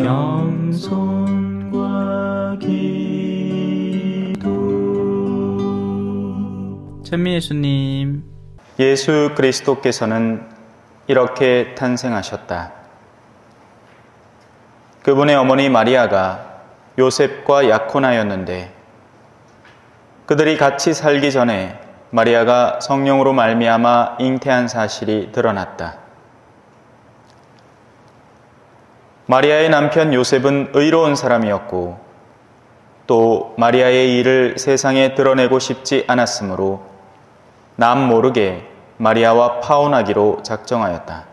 영손과 기도. 천미예수님, 예수 그리스도께서는 이렇게 탄생하셨다. 그분의 어머니 마리아가 요셉과 약혼하였는데 그들이 같이 살기 전에 마리아가 성령으로 말미암아 잉태한 사실이 드러났다. 마리아의 남편 요셉은 의로운 사람이었고 또 마리아의 일을 세상에 드러내고 싶지 않았으므로 남 모르게 마리아와 파혼하기로 작정하였다.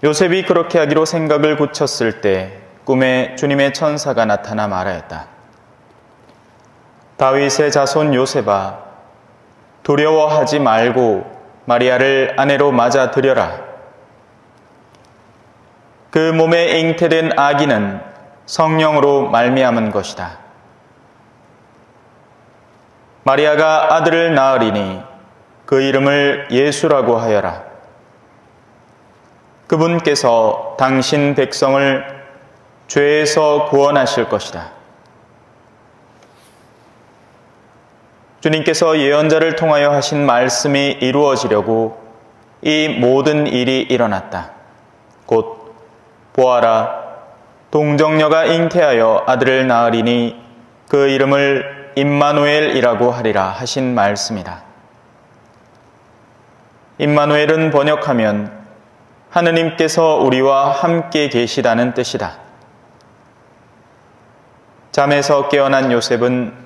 요셉이 그렇게 하기로 생각을 굳혔을 때 꿈에 주님의 천사가 나타나 말하였다. 다윗의 자손 요셉아, 두려워하지 말고 마리아를 아내로 맞아들여라. 그 몸에 잉태된 아기는 성령으로 말미암은 것이다. 마리아가 아들을 낳으리니 그 이름을 예수라고 하여라. 그분께서 당신 백성을 죄에서 구원하실 것이다. 주님께서 예언자를 통하여 하신 말씀이 이루어지려고 이 모든 일이 일어났다. 곧 보아라, 동정녀가 잉태하여 아들을 낳으리니 그 이름을 임마누엘이라고 하리라 하신 말씀이다. 임마누엘은 번역하면 하느님께서 우리와 함께 계시다는 뜻이다. 잠에서 깨어난 요셉은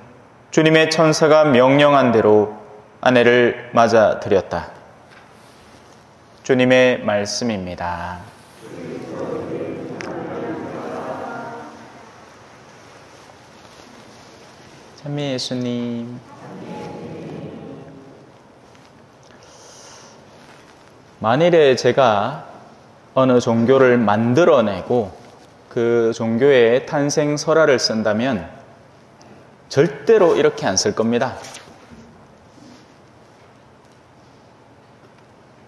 주님의 천사가 명령한 대로 아내를 맞아들였다. 주님의 말씀입니다. 천미 예수님, 만일에 제가 어느 종교를 만들어내고 그 종교의 탄생 설화를 쓴다면 절대로 이렇게 안 쓸 겁니다.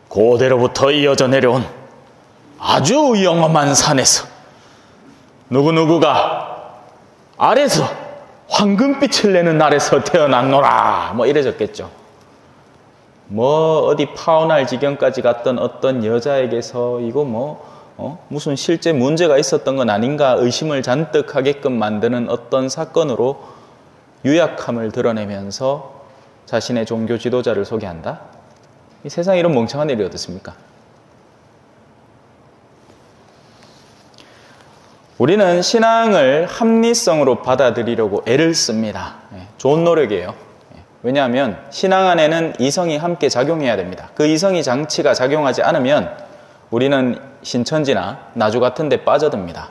고대로부터 이어져 내려온 아주 영험한 산에서 누구누구가 아래서 황금빛을 내는 아래서 태어났노라, 뭐 이래졌겠죠. 뭐 어디 파혼할 지경까지 갔던 어떤 여자에게서 이거 무슨 실제 문제가 있었던 건 아닌가 의심을 잔뜩 하게끔 만드는 어떤 사건으로 유약함을 드러내면서 자신의 종교 지도자를 소개한다? 이 세상에 이런 멍청한 일이 어떻습니까? 우리는 신앙을 합리성으로 받아들이려고 애를 씁니다. 좋은 노력이에요. 왜냐하면 신앙 안에는 이성이 함께 작용해야 됩니다. 그 이성이 장치가 작용하지 않으면 우리는 신천지나 나주 같은 데 빠져듭니다.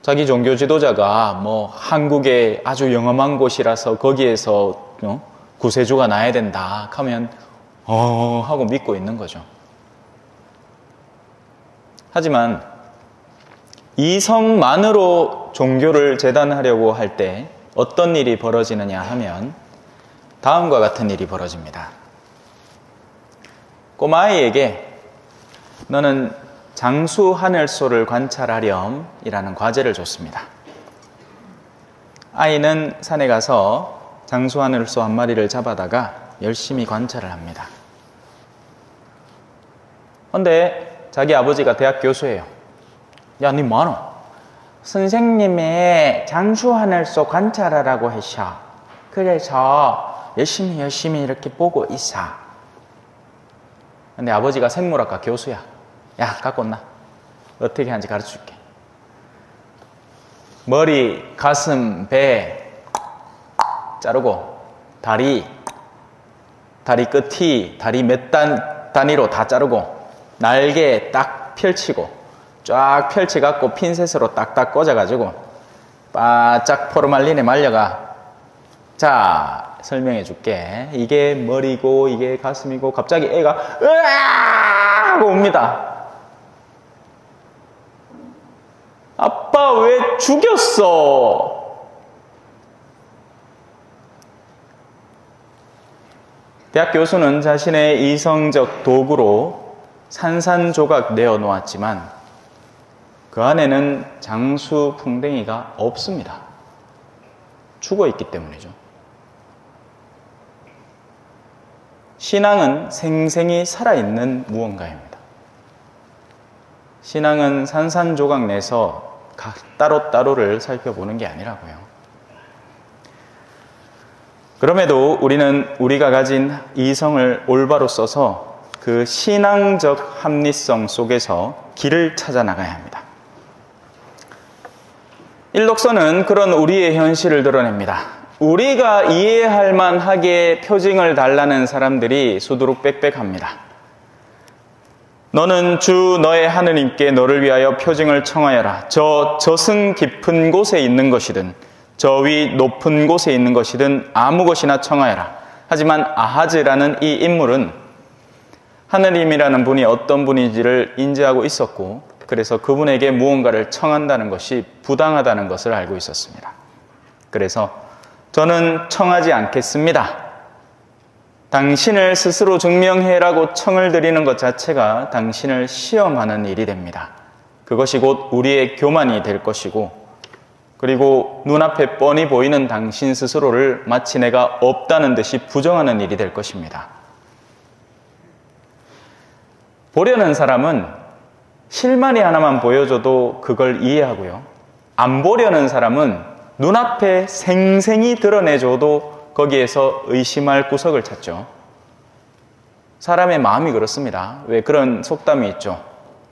자기 종교 지도자가 한국의 아주 영험한 곳이라서 거기에서 구세주가 나야 된다 하면 하고 믿고 있는 거죠. 하지만 이성만으로 종교를 재단하려고 할 때 어떤 일이 벌어지느냐 하면 다음과 같은 일이 벌어집니다. 꼬마아이에게 너는 장수 하늘소를 관찰하렴 이라는 과제를 줬습니다. 아이는 산에 가서 장수 하늘소 한 마리를 잡아다가 열심히 관찰을 합니다. 그런데 자기 아버지가 대학 교수예요. 야, 니 뭐하노? 선생님의 장수 하늘소 관찰하라고 하셔. 그래서 열심히 이렇게 보고 있어. 근데 아버지가 생물학과 교수야. 야, 갖고 온나? 어떻게 하는지 가르쳐줄게. 머리, 가슴, 배 자르고 다리 끝이 다리 몇 단위로 다 자르고 날개 딱 펼치고 쫙 펼쳐갖고 핀셋으로 딱딱 꽂아가지고 바짝 포르말린에 말려가. 자, 설명해 줄게. 이게 머리고 이게 가슴이고. 갑자기 애가 으아 하고 옵니다. 아빠 왜 죽였어? 대학 교수는 자신의 이성적 도구로 산산조각 내어 놓았지만 그 안에는 장수풍뎅이가 없습니다. 죽어 있기 때문이죠. 신앙은 생생히 살아있는 무언가입니다. 신앙은 산산조각 내서 따로따로를 살펴보는 게 아니라고요. 그럼에도 우리는 우리가 가진 이성을 올바로 써서 그 신앙적 합리성 속에서 길을 찾아 나가야 합니다. 일독서는 그런 우리의 현실을 드러냅니다. 우리가 이해할 만하게 표징을 달라는 사람들이 수두룩 빽빽합니다. 너는 주 너의 하느님께 너를 위하여 표징을 청하여라. 저 저승 깊은 곳에 있는 것이든 저 위 높은 곳에 있는 것이든 아무 것이나 청하여라. 하지만 아하즈라는 이 인물은 하느님이라는 분이 어떤 분인지를 인지하고 있었고 그래서 그분에게 무언가를 청한다는 것이 부당하다는 것을 알고 있었습니다. 그래서 저는 청하지 않겠습니다. 당신을 스스로 증명해라고 청을 드리는 것 자체가 당신을 시험하는 일이 됩니다. 그것이 곧 우리의 교만이 될 것이고 그리고 눈앞에 뻔히 보이는 당신 스스로를 마치 내가 없다는 듯이 부정하는 일이 될 것입니다. 보려는 사람은 실마리 하나만 보여줘도 그걸 이해하고요. 안 보려는 사람은 눈앞에 생생히 드러내줘도 거기에서 의심할 구석을 찾죠. 사람의 마음이 그렇습니다. 왜 그런 속담이 있죠.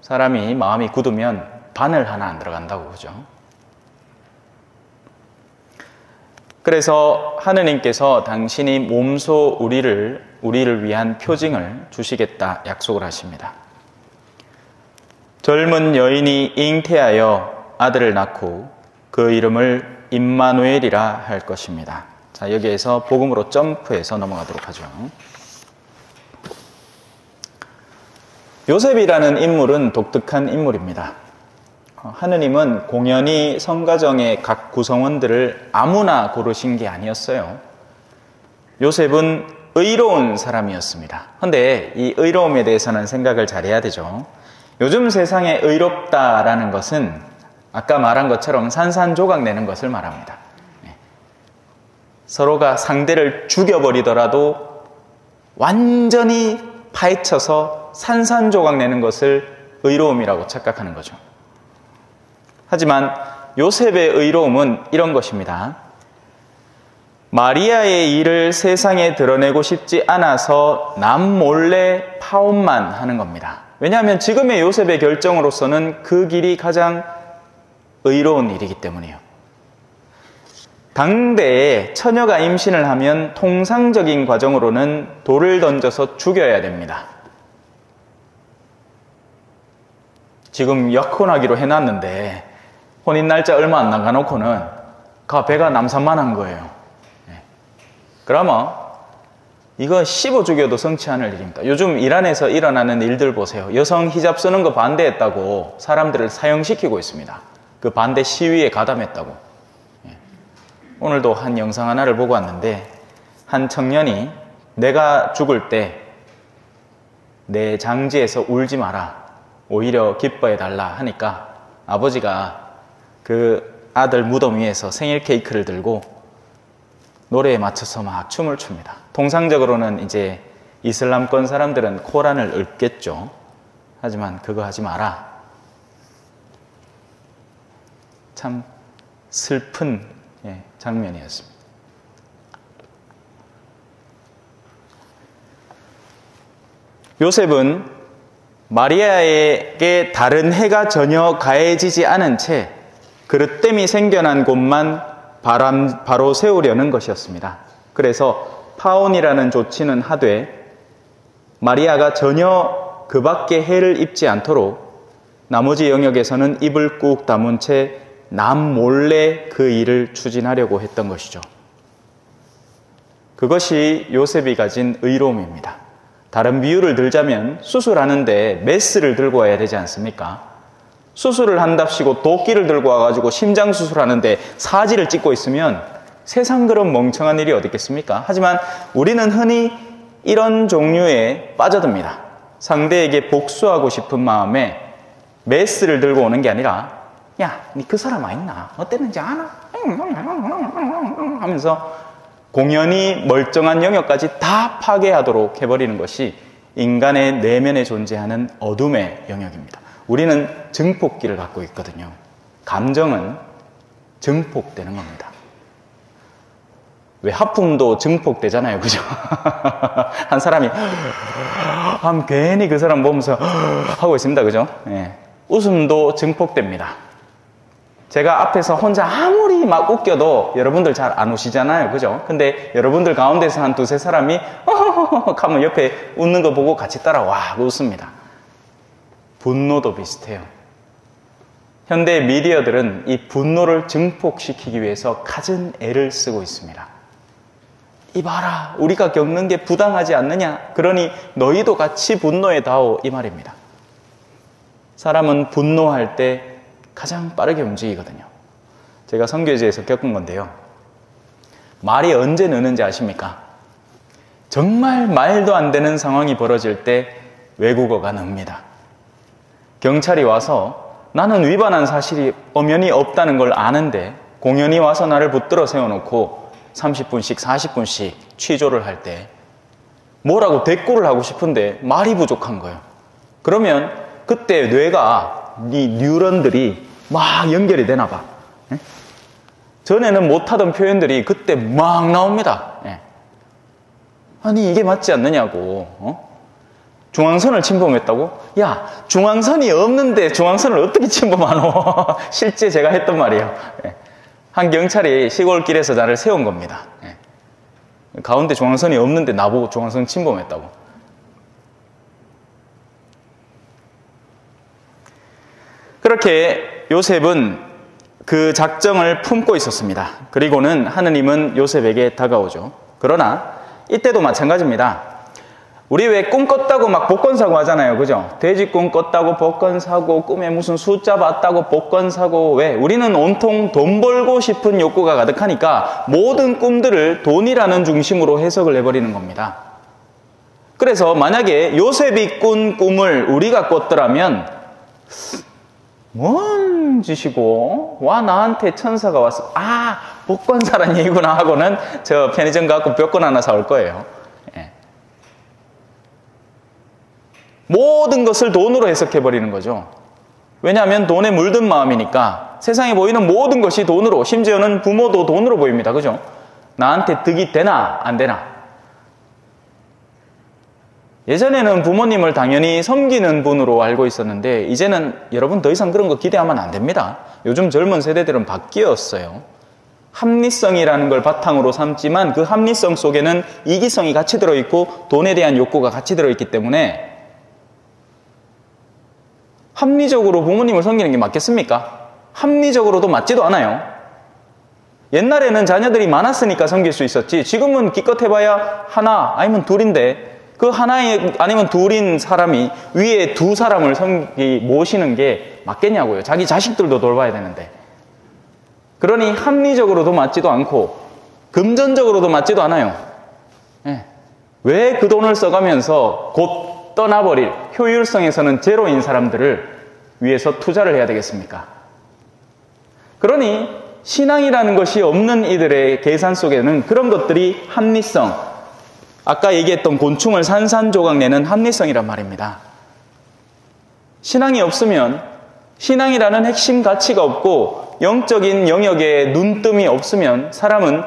사람이 마음이 굳으면 바늘 하나 안 들어간다고 그러죠. 그래서 하느님께서 당신이 몸소 우리를 위한 표징을 주시겠다 약속을 하십니다. 젊은 여인이 잉태하여 아들을 낳고 그 이름을 임마누엘이라 할 것입니다. 자, 여기에서 복음으로 점프해서 넘어가도록 하죠. 요셉이라는 인물은 독특한 인물입니다. 하느님은 공연히 성가정의 각 구성원들을 아무나 고르신 게 아니었어요. 요셉은 의로운 사람이었습니다. 그런데 이 의로움에 대해서는 생각을 잘해야 되죠. 요즘 세상에 의롭다라는 것은 아까 말한 것처럼 산산조각 내는 것을 말합니다. 서로가 상대를 죽여버리더라도 완전히 파헤쳐서 산산조각 내는 것을 의로움이라고 착각하는 거죠. 하지만 요셉의 의로움은 이런 것입니다. 마리아의 일을 세상에 드러내고 싶지 않아서 남몰래 파혼만 하는 겁니다. 왜냐하면 지금의 요셉의 결정으로서는 그 길이 가장 의로운 일이기 때문이에요. 당대에 처녀가 임신을 하면 통상적인 과정으로는 돌을 던져서 죽여야 됩니다. 지금 약혼하기로 해놨는데 혼인 날짜 얼마 안 남겨놓고는 배가 남산만한 거예요. 그러면 이거 씹어 죽여도 성치 않을 일입니다. 요즘 이란에서 일어나는 일들 보세요. 여성 히잡 쓰는 거 반대했다고 사람들을 사형시키고 있습니다. 그 반대 시위에 가담했다고. 오늘도 한 영상 하나를 보고 왔는데 한 청년이 내가 죽을 때 내 장지에서 울지 마라. 오히려 기뻐해달라 하니까 아버지가 그 아들 무덤 위에서 생일 케이크를 들고 노래에 맞춰서 막 춤을 춥니다. 통상적으로는 이제 이슬람권 사람들은 코란을 읊겠죠. 하지만 그거 하지 마라. 참 슬픈 장면이었습니다. 요셉은 마리아에게 다른 해가 전혀 가해지지 않은 채 그릇됨이 생겨난 곳만 바로 세우려는 것이었습니다. 그래서 파혼이라는 조치는 하되 마리아가 전혀 그 밖에 해를 입지 않도록 나머지 영역에서는 입을 꾹 다문 채 남몰래 그 일을 추진하려고 했던 것이죠. 그것이 요셉이 가진 의로움입니다. 다른 비유를 들자면 수술하는데 메스를 들고 와야 되지 않습니까? 수술을 한답시고 도끼를 들고 와가지고 심장 수술하는데 사지를 찍고 있으면 세상 그런 멍청한 일이 어디 있겠습니까? 하지만 우리는 흔히 이런 종류에 빠져듭니다. 상대에게 복수하고 싶은 마음에 메스를 들고 오는 게 아니라 야, 니 그 사람 아있나? 어땠는지 아나? 하면서 공연히 멀쩡한 영역까지 다 파괴하도록 해버리는 것이 인간의 내면에 존재하는 어둠의 영역입니다. 우리는 증폭기를 갖고 있거든요. 감정은 증폭되는 겁니다. 왜 하품도 증폭되잖아요. 그죠? 한 사람이 괜히 그 사람 보면서 하고 있습니다. 그죠? 예. 웃음도 증폭됩니다. 제가 앞에서 혼자 아무리 막 웃겨도 여러분들 잘 안 우시잖아요. 그죠? 근데 여러분들 가운데서 한 두세 사람이 하면 옆에 웃는 거 보고 같이 따라와 웃습니다. 분노도 비슷해요. 현대 미디어들은 이 분노를 증폭시키기 위해서 갖은 애를 쓰고 있습니다. 이봐라, 우리가 겪는 게 부당하지 않느냐? 그러니 너희도 같이 분노에 다오, 이 말입니다. 사람은 분노할 때 가장 빠르게 움직이거든요. 제가 선교지에서 겪은 건데요. 말이 언제 느는지 아십니까? 정말 말도 안 되는 상황이 벌어질 때 외국어가 늡니다. 경찰이 와서 나는 위반한 사실이 엄연히 없다는 걸 아는데 공연히 와서 나를 붙들어 세워놓고 30분씩 40분씩 취조를 할 때 뭐라고 대꾸를 하고 싶은데 말이 부족한 거예요. 그러면 그때 뇌가 이 뉴런들이 막 연결이 되나 봐. 예? 전에는 못하던 표현들이 그때 막 나옵니다. 예. 아니 이게 맞지 않느냐고. 중앙선을 침범했다고? 야, 중앙선이 없는데 중앙선을 어떻게 침범하노? 실제 제가 했던 말이에요. 예. 한 경찰이 시골길에서 나를 세운 겁니다. 예. 가운데 중앙선이 없는데 나보고 중앙선 침범했다고. 그렇게 요셉은 그 작정을 품고 있었습니다. 그리고는 하느님은 요셉에게 다가오죠. 그러나 이때도 마찬가지입니다. 우리 왜 꿈 꿨다고 막 복권 사고 하잖아요. 그죠? 돼지 꿈 꿨다고 복권 사고, 꿈에 무슨 숫자 봤다고 복권 사고. 왜? 우리는 온통 돈 벌고 싶은 욕구가 가득하니까 모든 꿈들을 돈이라는 중심으로 해석을 해버리는 겁니다. 그래서 만약에 요셉이 꾼 꿈을 우리가 꿨더라면 뭔 짓이고? 와, 나한테 천사가 왔어. 아, 복권 사란 얘기구나 하고는 저 편의점 가고 벽권 하나 사올 거예요. 예. 모든 것을 돈으로 해석해버리는 거죠. 왜냐하면 돈에 물든 마음이니까 세상에 보이는 모든 것이 돈으로, 심지어는 부모도 돈으로 보입니다. 그죠? 나한테 득이 되나 안 되나? 예전에는 부모님을 당연히 섬기는 분으로 알고 있었는데 이제는 여러분 더 이상 그런 거 기대하면 안 됩니다. 요즘 젊은 세대들은 바뀌었어요. 합리성이라는 걸 바탕으로 삼지만 그 합리성 속에는 이기성이 같이 들어있고 돈에 대한 욕구가 같이 들어있기 때문에 합리적으로 부모님을 섬기는 게 맞겠습니까? 합리적으로도 맞지도 않아요. 옛날에는 자녀들이 많았으니까 섬길 수 있었지 지금은 기껏 해봐야 하나 아니면 둘인데 그 하나에 아니면 둘인 사람이 위에 두 사람을 모시는 게 맞겠냐고요. 자기 자식들도 돌봐야 되는데. 그러니 합리적으로도 맞지도 않고 금전적으로도 맞지도 않아요. 네. 왜 그 돈을 써가면서 곧 떠나버릴 효율성에서는 제로인 사람들을 위해서 투자를 해야 되겠습니까? 그러니 신앙이라는 것이 없는 이들의 계산 속에는 그런 것들이 합리성, 아까 얘기했던 곤충을 산산조각 내는 합리성이란 말입니다. 신앙이 없으면 신앙이라는 핵심 가치가 없고 영적인 영역에 눈뜸이 없으면 사람은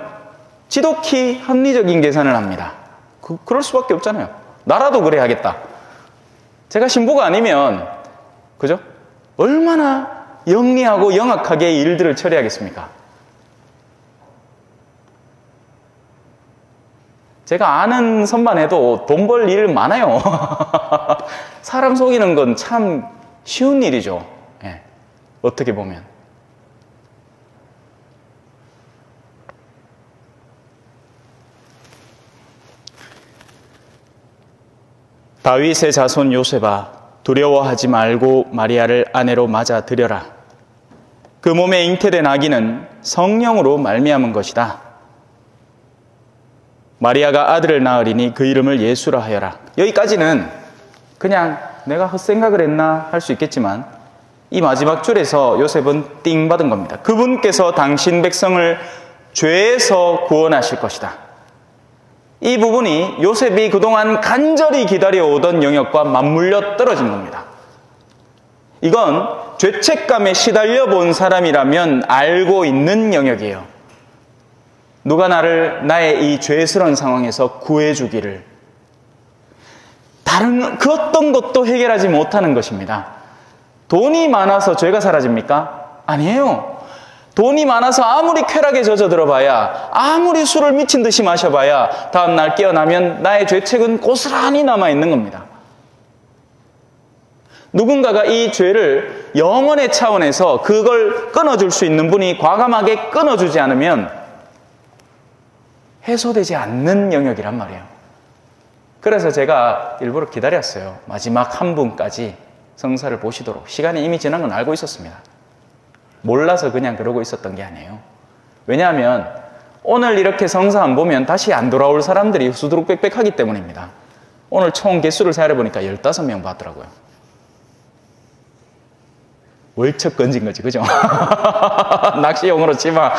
지독히 합리적인 계산을 합니다. 그럴 수밖에 없잖아요. 나라도 그래야겠다. 제가 신부가 아니면 그죠? 얼마나 영리하고 영악하게 일들을 처리하겠습니까? 제가 아는 선만 해도 돈 벌 일 많아요. 사람 속이는 건 참 쉬운 일이죠. 예, 어떻게 보면. 다윗의 자손 요셉아, 두려워하지 말고 마리아를 아내로 맞아들여라. 그 몸에 잉태된 아기는 성령으로 말미암은 것이다. 마리아가 아들을 낳으리니 그 이름을 예수라 하여라. 여기까지는 그냥 내가 헛생각을 했나 할 수 있겠지만 이 마지막 줄에서 요셉은 띵 받은 겁니다. 그분께서 당신 백성을 죄에서 구원하실 것이다. 이 부분이 요셉이 그동안 간절히 기다려오던 영역과 맞물려 떨어진 겁니다. 이건 죄책감에 시달려 본 사람이라면 알고 있는 영역이에요. 누가 나의 이 죄스러운 상황에서 구해주기를. 다른 그 어떤 것도 해결하지 못하는 것입니다. 돈이 많아서 죄가 사라집니까? 아니에요. 돈이 많아서 아무리 쾌락에 젖어들어봐야, 아무리 술을 미친 듯이 마셔봐야 다음날 깨어나면 나의 죄책은 고스란히 남아있는 겁니다. 누군가가 이 죄를 영원의 차원에서 그걸 끊어줄 수 있는 분이 과감하게 끊어주지 않으면 해소되지 않는 영역이란 말이에요. 그래서 제가 일부러 기다렸어요. 마지막 한 분까지 성사를 보시도록. 시간이 이미 지난 건 알고 있었습니다. 몰라서 그냥 그러고 있었던 게 아니에요. 왜냐하면 오늘 이렇게 성사 안 보면 다시 안 돌아올 사람들이 수두룩 빽빽하기 때문입니다. 오늘 총 개수를 세어보니까 15명 봤더라고요. 월척 건진 거지, 그죠? 낚시용으로 치마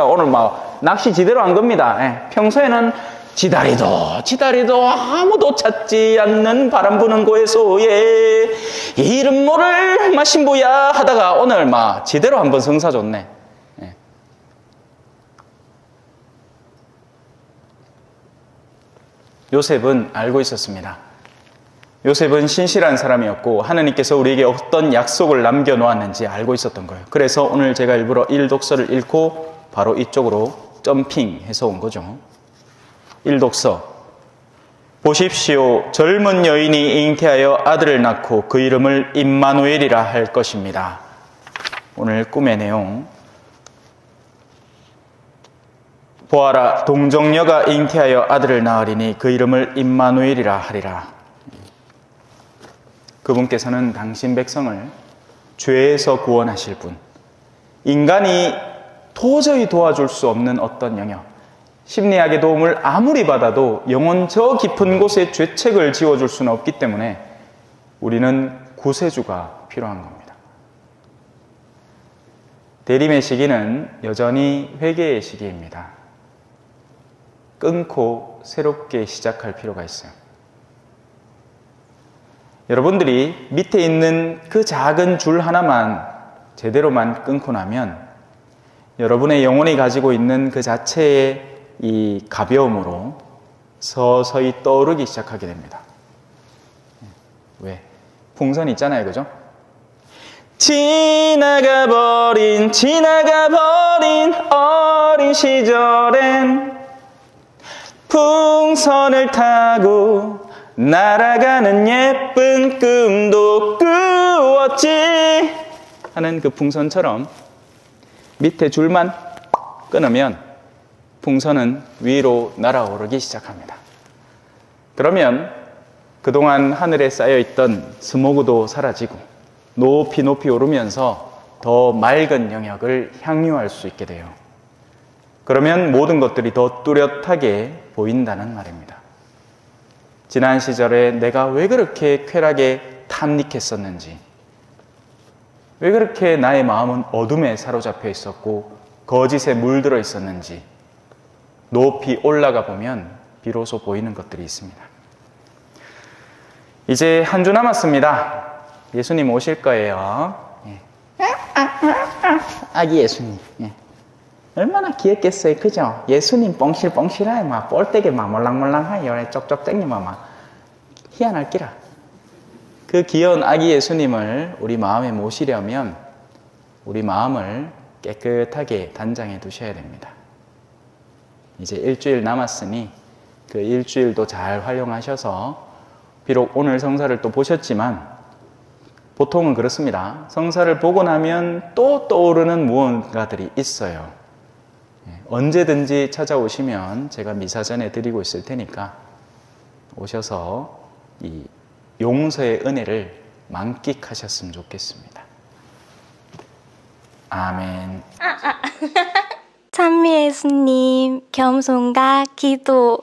오늘 막 낚시 제대로 한 겁니다. 예. 평소에는 지다리도 아무도 찾지 않는 바람 부는 고해소에 이름 모를 마신부야 하다가 오늘 막 제대로 한번 성사 줬네. 예. 요셉은 알고 있었습니다. 요셉은 신실한 사람이었고 하나님께서 우리에게 어떤 약속을 남겨놓았는지 알고 있었던 거예요. 그래서 오늘 제가 일부러 1독서를 읽고 바로 이쪽으로 점핑해서 온 거죠. 1독서. 보십시오. 젊은 여인이 잉태하여 아들을 낳고 그 이름을 임마누엘이라 할 것입니다. 오늘 꿈의 내용. 보아라, 동정녀가 잉태하여 아들을 낳으리니 그 이름을 임마누엘이라 하리라. 그분께서는 당신 백성을 죄에서 구원하실 분, 인간이 도저히 도와줄 수 없는 어떤 영역, 심리학의 도움을 아무리 받아도 영혼 저 깊은 곳에 죄책을 지워줄 수는 없기 때문에 우리는 구세주가 필요한 겁니다. 대림의 시기는 여전히 회개의 시기입니다. 끊고 새롭게 시작할 필요가 있어요. 여러분들이 밑에 있는 그 작은 줄 하나만 제대로만 끊고 나면 여러분의 영혼이 가지고 있는 그 자체의 이 가벼움으로 서서히 떠오르기 시작하게 됩니다. 왜? 풍선 있잖아요, 그죠? 지나가버린 어린 시절엔 풍선을 타고 날아가는 예쁜 꿈도 꾸었지 하는 그 풍선처럼 밑에 줄만 끊으면 풍선은 위로 날아오르기 시작합니다. 그러면 그동안 하늘에 쌓여있던 스모그도 사라지고 높이 높이 오르면서 더 맑은 영역을 향유할 수 있게 돼요. 그러면 모든 것들이 더 뚜렷하게 보인다는 말입니다. 지난 시절에 내가 왜 그렇게 쾌락에 탐닉했었는지, 왜 그렇게 나의 마음은 어둠에 사로잡혀 있었고 거짓에 물들어 있었는지 높이 올라가 보면 비로소 보이는 것들이 있습니다. 이제 한 주 남았습니다. 예수님 오실 거예요. 아기 예수님. 얼마나 귀엽겠어요, 그죠? 예수님 뻥실뻥실하게 막 뻘되게 막 몰랑몰랑하여 쪽쪽 땡기면 막 희한할기라. 그 귀여운 아기 예수님을 우리 마음에 모시려면 우리 마음을 깨끗하게 단장해 두셔야 됩니다. 이제 일주일 남았으니 그 일주일도 잘 활용하셔서 비록 오늘 성사를 또 보셨지만 보통은 그렇습니다. 성사를 보고 나면 또 떠오르는 무언가들이 있어요. 언제든지 찾아오시면 제가 미사 전에 드리고 있을 테니까 오셔서 이 용서의 은혜를 만끽하셨으면 좋겠습니다. 아멘. 찬미 예수님, 겸손과 기도.